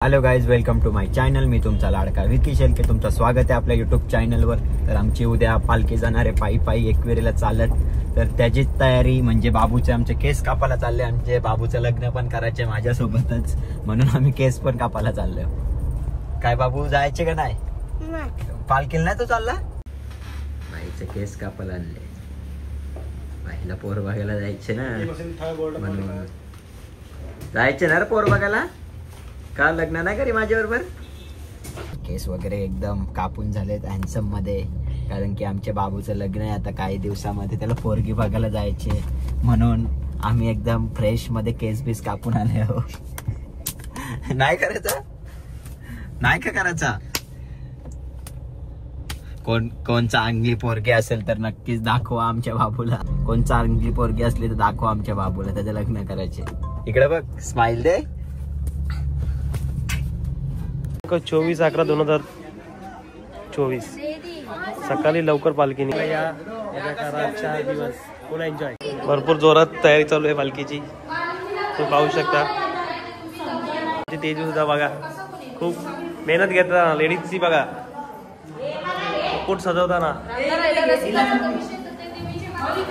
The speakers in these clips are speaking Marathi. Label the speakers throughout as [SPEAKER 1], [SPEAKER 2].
[SPEAKER 1] Hello guys, welcome to my channel. मी तुमचा लाडका विकी शेलके. तुमचं स्वागत आहे आपल्या युट्यूब चॅनलवर. तर आमची उद्या पालखी जाणार आहे पायी पायी एकविरेला चालत. तर त्याचीच तयारी म्हणजे बाबूचे आमचे केस कापायला चालले. आमचे बाबूचं लग्न पण करायचे माझ्यासोबतच, म्हणून आम्ही केस पण कापायला चाललोय. काय बाबू, जायचे का नाही पालखीला? नाही तो चालला. बाईचे केस कापायला आणले. बाईला पोर बघायला जायचे ना, म्हणून जायचे ना रे पोर बघायला. का लग्न नाही करी माझ्या बरोबर? केस वगैरे एकदम कापून झालेत हँडसम मध्ये, कारण की आमच्या बाबूचं लग्न आहे आता काही दिवसामध्ये. त्याला पोरगी बघायला जायचे, म्हणून आम्ही एकदम फ्रेश मध्ये केस बीस कापून आले हो. नाही करायचा? नाही का करायचा? कोण चांगली पोरगी असेल तर नक्कीच दाखवा आमच्या बाबूला. कोण चांगली पोरगी असली तर दाखवा आमच्या बाबूला, त्याचं लग्न करायचे. इकडे बघ, स्माइल दे.
[SPEAKER 2] 24/11/2024 सकाळी लवकर पालखी निघाली. 4 दिवस फुल एन्जॉय. भरपूर जोरात तयारी चालू आहे पालखीची. तुम्ही पाहू शकता. तेजू सुद्धा बघा, खूप मेहनत घेताना लेडीजची बघा, मुकुट सजवताना.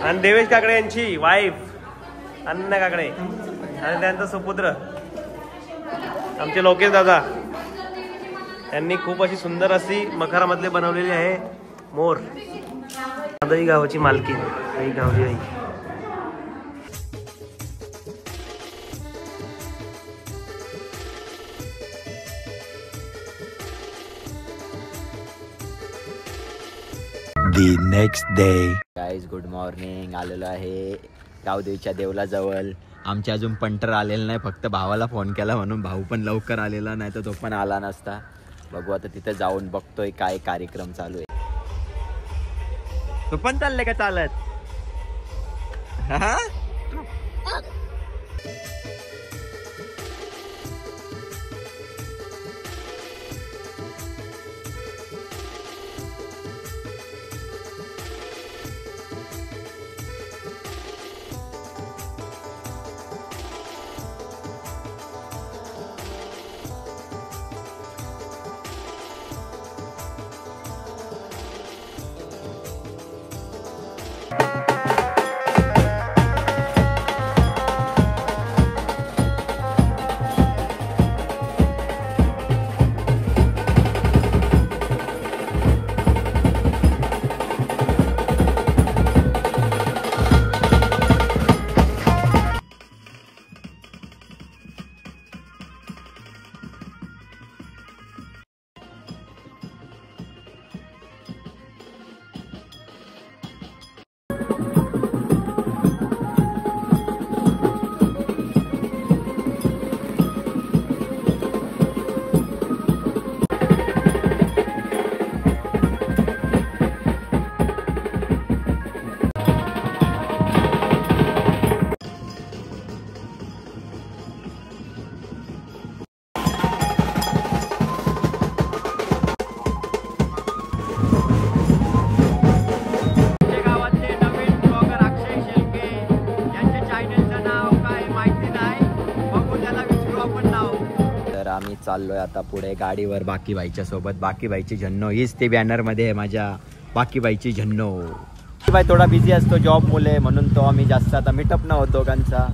[SPEAKER 2] आणि देवेश काकडे यांची वाईफ अनन्या काकडे आणि त्यांचा सुपुत्र आमचे लोकेश दादा यांनी खूप अशी सुंदर अशी मखरामधले बनवलेली आहे मोर. आदई गावाची मालकी आई गावची आई.
[SPEAKER 1] The next day. Guys, good morning. आलेलो आहे गावदेवीच्या देवला जवळ. आमच्या अजून पंटर आलेला नाही, फक्त भावाला फोन केला म्हणून भाऊ पण लवकर आलेला, नाही तर तो पण आला नसता. बघू आता तिथे जाऊन बघतोय काय कार्यक्रम चालू आहे. तो पण चालले का चालत? आम्ही चाललोय आता पुढे गाडीवर बाकी बाईच्या सोबत. बाकी बाईची झन्नो हीच ते बॅनर मध्ये आहे माझ्या, बाकी बाईची झन्नो. बाई थोडा बिझी असतो जॉब मुले, म्हणून तो आम्ही जास्त आता मिटअप न होतो दोघांचा,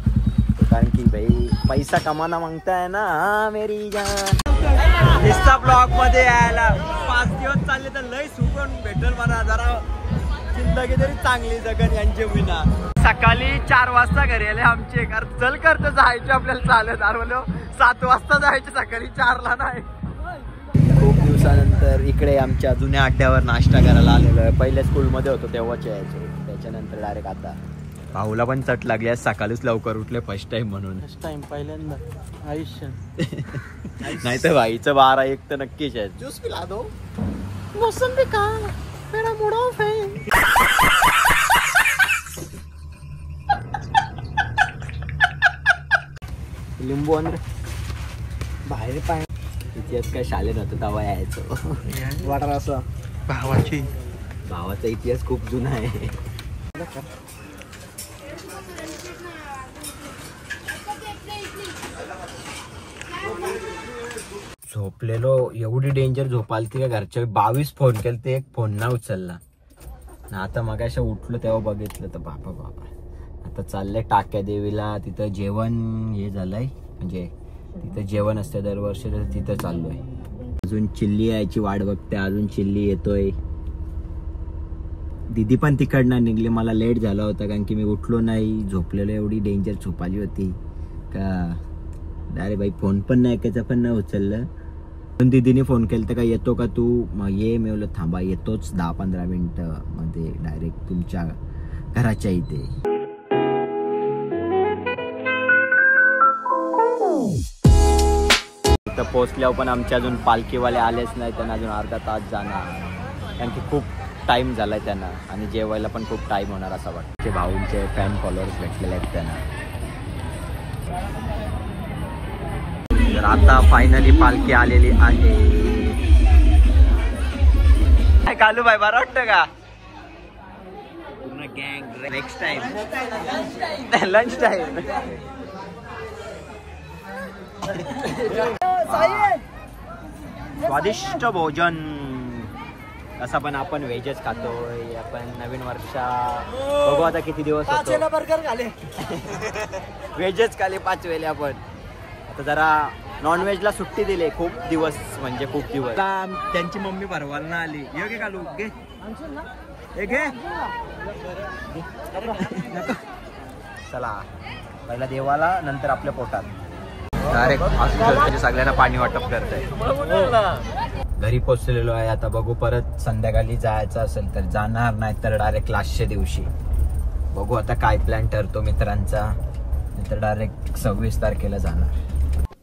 [SPEAKER 1] कारण की भाई पैसा कमाना मागताय ना मेरी जान. इंस्टा ब्लॉग मध्ये यायला 5 दिवस चालले तर लय सुकून भेटल मला. जरा जिंदगी तरी चांगली जगन यांचे विना. सकाळी 4 वाजता घरी आले आमचे. चल करतो जायचे आपल्याला चालत. म्हणलो 7 वाजता जायचे, सकाळी 4ला नाही. खूप दिवसानंतर इकडे आमच्या जुन्या अड्ड्यावर नाश्ता करायला आलेलो आहे. पहिले स्कूलमध्ये होतो तेव्हाच यायचो, त्याच्यानंतर डायरेक्ट आता. भाऊला पण चट लागली आहे, सकाळीच लवकर उठले फर्स्ट टाइम म्हणून. फर्स्ट टाइम पहिल्यांदा आयुष्य. नाही तर भाईचं 12-1 तर नक्कीच आहे. ज्यूस पिला दो. मोसंबी का मेरा मूड ऑफ है. लिंबू अंदर बाहेर पाय. इतिहास काय शाळेत होतं तेव्हा यायचो. वाटर असं भावाचा इतिहास खूप जुना आहे. झोपलेलो, एवढी डेंजर झोप आली का घरच्या 22 फोन केले ते एक फोन ना उचलला ना. आता मगाशी उठलो तेव्हा बघितलं तर बाबा आता चाललंय टाक्या देवीला, तिथं जेवण हे झालंय, म्हणजे तिथं जेवण असतं दरवर्षी, तिथं चाललोय. अजून चिल्ली यायची वाट बघते, अजून चिल्ली येतोय. दीदी पण तिकडनं निघली, मला लेट झाला होता कारण की मी उठलो नाही, झोपलेलो, एवढी डेंजर झोप आली होती का. अरे बाई फोन पण नाही ऐकायचा, पण नाही उचललं. पण दीदीने फोन केला तर का येतो का तू, मग ये. मी बोललो थांबा येतोच 10-15 मिनिटं मध्ये डायरेक्ट तुमच्या घराच्या इथे. इथं पोचल्यावर पण आमच्या अजून पालखीवाले आलेच नाही, त्यांना अजून अर्धा तास जाणार कारण की खूप टाइम झालाय त्यांना, आणि जेवायला पण खूप टाइम होणार असं वाटतं. भाऊंचे फॅन फॉलोअर्स भेटलेले आहेत त्यांना. तर आता फायनली पालखी आलेली आहे. काय कालू भाई बरं वाटतं का. पूर्ण गँग नेक्स्ट टाइम लंच टाइम. स्वादिष्ट भोजन. असं पण आपण व्हेजच खातोय. आपण नवीन वर्षा बघू आता किती दिवस होतो. बर्गर खाले व्हेजच खाले 5 वेळे. आपण आता जरा नॉनव्हेजला सुट्टी दिली खूप दिवस, म्हणजे खूप दिवस. त्यांची मम्मी भरवायला ना आली. ये घे कालू घे, घे. चला पहिला देवाला, नंतर आपल्या पोटात. डायरेक्ट सगळ्यांना पाणी वाटप करतंय. घरी पोचलेलो आहे. आता बघू, परत संध्याकाळी जायचं असेल तर जाणार, नाही तर डायरेक्ट लास्टच्या दिवशी बघू आता काय प्लॅन ठरतो मित्रांचा. नंतर डायरेक्ट 26 तारखेला जाणार.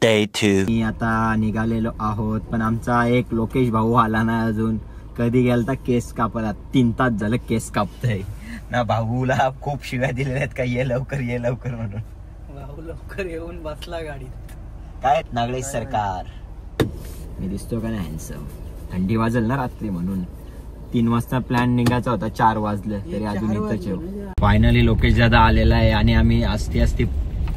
[SPEAKER 1] Day 2. आता निघालेलो आहोत, पण आमचा एक लोकेश भाऊ आला नाही अजून. कधी गेलता केस कापायला, 3 तास झालं केस कापतय ना. भाऊला खूप शिव्या दिलेल्या आहेत का ये लवकर ये लवकर म्हणून. भाऊ लवकर येऊन बसला गाडीत. काय नागळेश सरकार. मी दिसतो का नाही हँडसम. थंडी वाजेल ना रात्री म्हणून. 3 वाजता प्लॅन निघायचा होता, 4 वाजले तरी अजून इथंच येऊ. फायनली लोकेश दादा आलेला आहे आणि आम्ही असती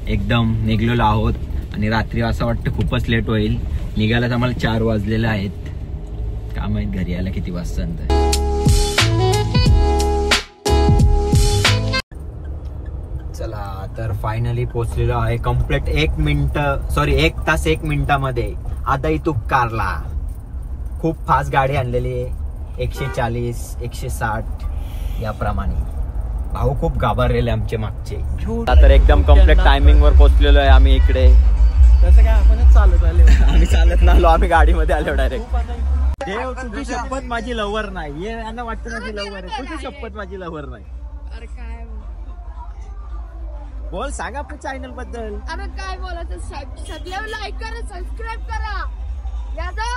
[SPEAKER 1] एकदम निघलेलो आहोत. आणि रात्री असं वाटतं खूपच लेट होईल. निघायला तर आम्हाला 4 वाजलेले आहेत. का माहित घरी यायला किती वाजता. चला तर फायनली पोहोचलेलो आहे. कम्प्लीट 1 तास 1 मिनिटामध्ये आदाई तूप कारला. खूप फास्ट गाडी आणलेली आहे, 140 160 याप्रमाणे. भाऊ खूप घाबरलेले आमचे मागचे. तर एकदम कम्प्लीट टायमिंग वर पोहोचलेलो आहे आम्ही इकडे. तसं काय आपणच चालत आलो. आम्ही चालत नालो, आम्ही गाडीमध्ये आलो डायरेक्ट. देव तुझी शपथ माझी लवर नाही. यांना वाटतं माझी लवर आहे, तुझी शपथ माझी लवर नाही.
[SPEAKER 3] अरे काय
[SPEAKER 1] बोल, सांगा आपल्या चॅनल बद्दल.
[SPEAKER 3] अरे काय बोलायचं, सगळ्यांना लाईक करा, सबस्क्राईब करा. याचा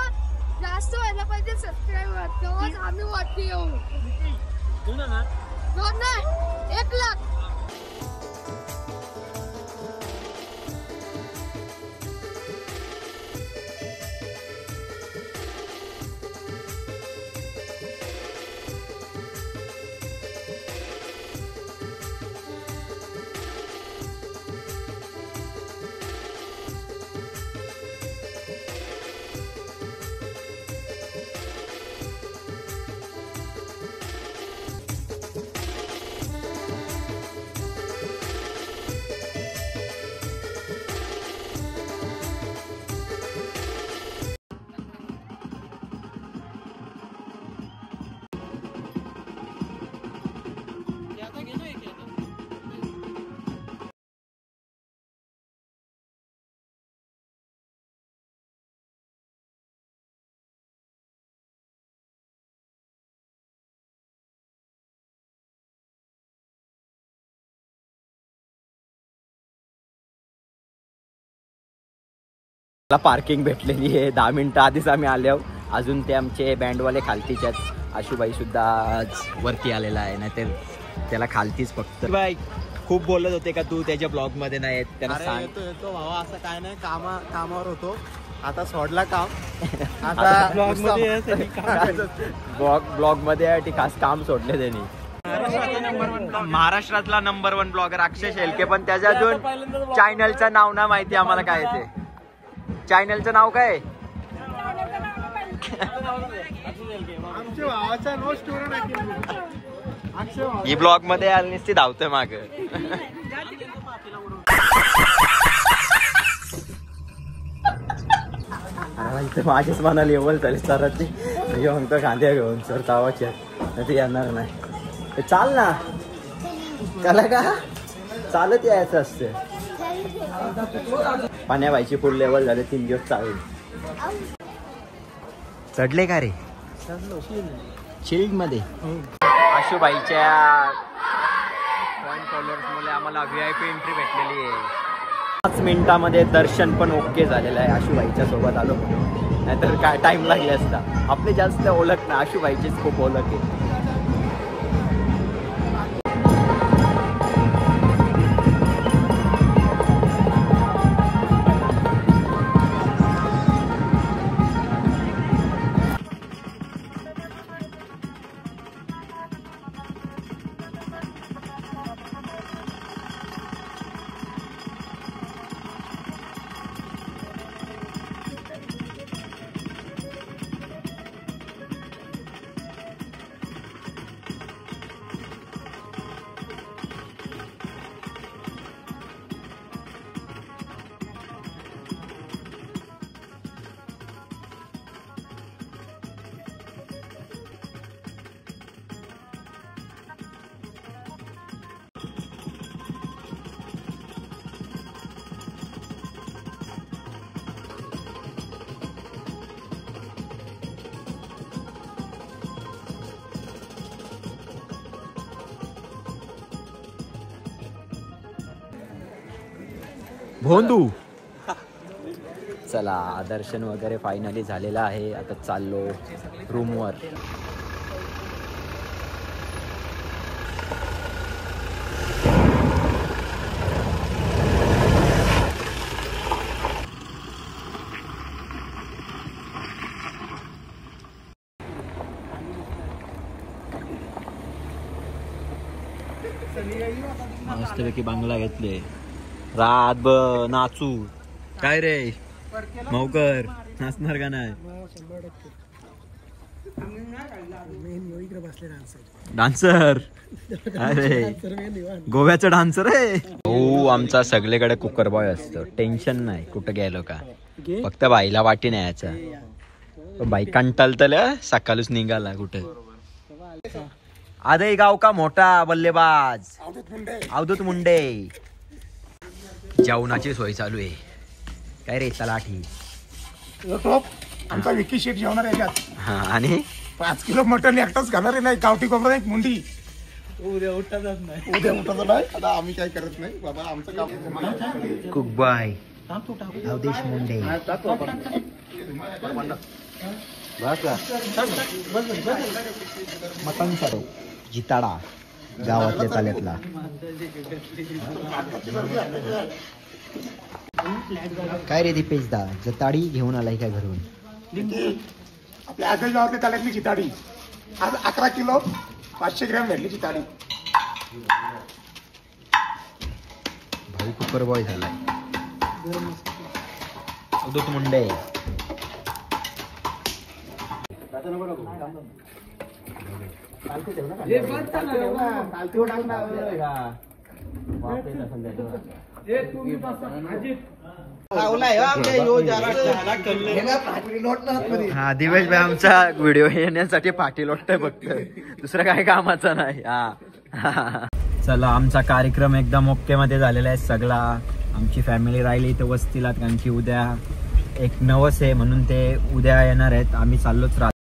[SPEAKER 3] जास्त व्हायला पाहिजे सबस्क्राईबर, तेव्हाच आम्ही वाटते येऊ. 2 नाही 1 लाख.
[SPEAKER 1] पार्किंग भेटलेली आहे. 10 मिनिटं आधीच आम्ही आलो. अजून ते आमचे बँडवाले खालतीच्यात. आशुबाई सुद्धा आज वरती आलेला आहे, नाही तर त्याला खालतीच फक्त. बाई खूप बोलत होते का तू त्याच्या ब्लॉग मध्ये नाही. त्यांना सांग.
[SPEAKER 2] येतो भावा, असं काय नाही, कामावर होतो. आता सोडला काम. आता
[SPEAKER 1] ब्लॉग मध्ये खास काम सोडले त्यांनी. महाराष्ट्रातला नंबर 1 ब्लॉगर अक्षय शेलके, पण त्याच्या अजून चॅनलचं नाव ना माहिती आम्हाला. काय ते चॅनलचं नाव काय. ही ब्लॉग मध्ये आली नुसती धावतोय माग. माझ्याच मना लेवल झाली सराची घेऊन तर कांद्या घेऊन सर चावाच्या ते येणार नाही. चाल ना त्याला का चालत यायचं असतं. पाण्या व्हायची फुल लेवल झाले 3 दिवस चालेल. चढले का रे शिल्ड मध्ये? आशुबाईच्या फॉलोअर्स मुळे आम्हाला VIP एंट्री भेटलेली आहे. 5 मिनिटामध्ये दर्शन पण ओके झालेलं आहे. आशुबाईच्या सोबत आलो म्हणून, नाहीतर काय टाइम लागले असता. आपली जास्त ओळख ना, आशुबाईचीच खूप ओळख आहे. भोंदू. चला दर्शन वगैरे फायनली झालेलं आहे. आता चाललो रूमवर. मस्तपैकी बांगला घेतले. रातभर नाचू. काय रे मौकर नाचणार का नाही? डान्सर. अरे गोव्याचं डान्सर आहे. हो आमचा सगळीकडे कुकर बॉय असतो. टेन्शन नाही कुठं गेलो का. फक्त बाईला वाटी नाही यायचा. बाई कंटाळतल्या सकाळीच निघाला कुठं. आदई गाव का मोठा बल्लेबाज अवधूत मुंडे. जेवणाची सोय चालू आहे. काय रे तलाठी
[SPEAKER 4] आमचा विकी शेट जेवणार याच्यात.
[SPEAKER 1] हा आणि
[SPEAKER 4] 5 किलो मटन एकटाच खाणार आहे. नाही गावठी कोंबडा एक मुंडी.
[SPEAKER 2] उद्या उठतच नाही.
[SPEAKER 4] उद्या उठत नाही. आता आम्ही काय करत नाही बाबा. आमचं काम
[SPEAKER 1] कुकबाय अवधेश मुंडे. मटन सारो जिताडा गावातल्या ताल्यातला. काय रे दीपेश दा जताडी घेऊन आलाय का घरून?
[SPEAKER 4] आपल्या आजही गावातल्या ताल्यातली चिताडी आज 11 किलो 500 ग्रॅम भेटली चिताडी.
[SPEAKER 1] भाऊ कुकर बॉय झालाय. अवधूत मुंडे. हा दिवेश भाई आमचा व्हिडिओ येण्यासाठी पाठी लोटतोय फक्त. दुसरं काय कामाचं नाही. हा चला आमचा कार्यक्रम एकदम ओके मध्ये झालेला आहे सगळा. आमची फॅमिली राहिली इथे वस्तीला, कारण की उद्या एक नवस आहे म्हणून ते उद्या येणार आहेत. आम्ही चाललोच राहतो.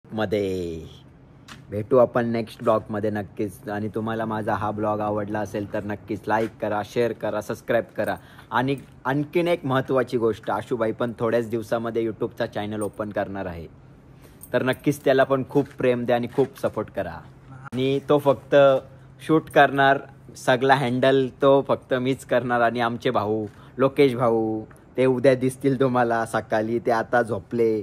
[SPEAKER 1] मध्ये भेटू आपण नेक्स्ट ब्लॉग मध्ये नक्कीच. आणि तुम्हाला माझा हा ब्लॉग आवडला असेल तर नक्कीच लाईक करा, शेअर करा, सबस्क्राईब करा. आणि आणखीन एक महत्त्वाची गोष्ट, आशुबाई पण थोड्याच दिवसामध्ये यूट्यूबचा चॅनल ओपन करणार आहे. तर नक्कीच त्याला पण खूप प्रेम द्या आणि खूप सपोर्ट करा. आणि तो फक्त शूट करणार, सगळा हँडल तो फक्त मीच करणार. आणि आमचे भाऊ लोकेश भाऊ ते उद्या दिसतील तुम्हाला सकाळी. ते आता झोपले.